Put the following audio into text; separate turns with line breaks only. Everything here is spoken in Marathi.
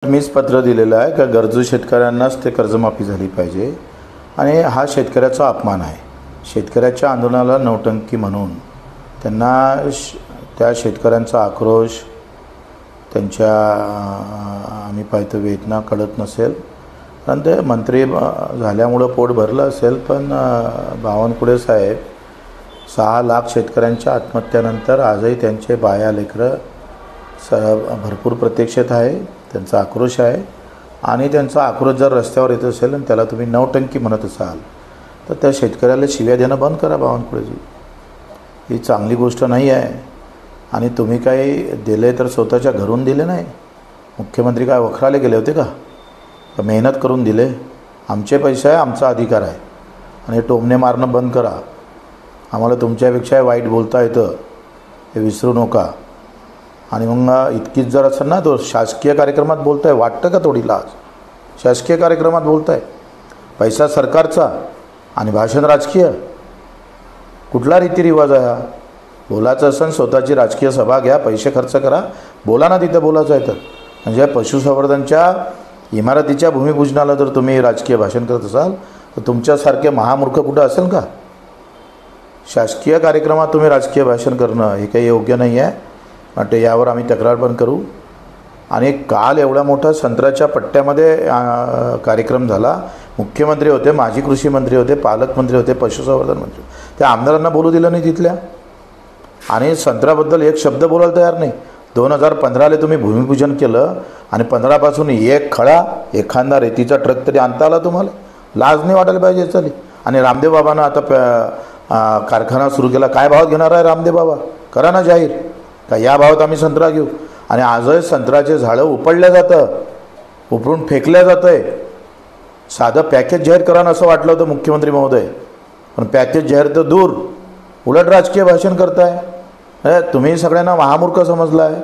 मीच पत्र दिलेलं आहे का गरजू शेतकऱ्यांनाच ते कर्जमाफी झाली पाहिजे आणि हा शेतकऱ्याचा अपमान आहे. शेतकऱ्याच्या आंदोलनाला नौटंकी म्हणून त्यांना त्या शेतकऱ्यांचा आक्रोश त्यांच्या आम्ही पाहतो वेदना कळत नसेल. कारण ते मंत्री झाल्यामुळं पोट भरलं असेल, पण बावनकुळे साहेब 6 लाख शेतकऱ्यांच्या आत्महत्यानंतर आजही त्यांचे बाया लेकरं भरपूर प्रतीक्षेत आहे. त्यांचा आक्रोश आहे आणि त्यांचा आक्रोश जर रस्त्यावर येत असेल आणि त्याला तुम्ही नौटंकी म्हणत असाल तर त्या शेतकऱ्याला शिव्या देणं बंद करा. बावनकुळेजी, ही चांगली गोष्ट नाही आहे. आणि तुम्ही काही दिले तर स्वतःच्या घरून दिले नाही. मुख्यमंत्री काय वखराले गेले होते का? मेहनत करून दिले. आमचे पैसे आहे, आमचा अधिकार आहे. आणि टोमणे मारणं बंद करा. आम्हाला तुमच्यापेक्षा वाईट बोलता येतं, हे विसरू नका. आणि मग इतकीच जर असेल ना, तो शासकीय कार्यक्रमात बोलत आहे, वाटतं का थोडी लाज? शासकीय कार्यक्रमात बोलत आहे, पैसा सरकारचा आणि भाषण राजकीय. कुठला रीतिरिवाज आहे हा? बोलायचं असेल स्वतःची राजकीय सभा घ्या, पैसे खर्च करा, बोला ना तिथं बोलायचं आहे तर. म्हणजे पशुसंवर्धनच्या इमारतीच्या भूमिपूजनाला जर तुम्ही राजकीय भाषण करत असाल तर तुमच्यासारखे महामूर्ख कुठं असेल का? शासकीय कार्यक्रमात तुम्ही राजकीय भाषण करणं हे काही योग्य नाही आहे. वाटते यावर आम्ही तक्रार पण करू. आणि काल एवढा मोठा संत्र्याच्या पट्ट्यामध्ये कार्यक्रम झाला. मुख्यमंत्री होते, माजी कृषी मंत्री होते, पालकमंत्री होते, पशुसंवर्धन मंत्री. त्या आमदारांना बोलू दिलं नाही तिथल्या. आणि संत्र्याबद्दल एक शब्द बोलायला तयार नाही. 2015ला तुम्ही भूमिपूजन केलं आणि 15पासून एक खळा एखादा रेतीचा ट्रक तरी आणता आला तुम्हाला? लाज नाही वाटायला पाहिजे चाली. आणि रामदेव बाबांना आता कारखाना सुरू केला. काय भावात घेणार आहे रामदेव बाबा? करा ना जाहीर का या भावात आम्ही संत्रा घेऊ. आणि आजही संत्र्याचे झाडं उपडल्या जातं, उपडून फेकल्या जातं आहे. साधं पॅकेज जाहीर करा ना असं वाटलं होतं मुख्यमंत्री महोदय, पण पॅकेज जाहीर तर दूर, उलट राजकीय भाषण करताय. तुम्ही सगळ्यांना महामूर्ख समजला आहे.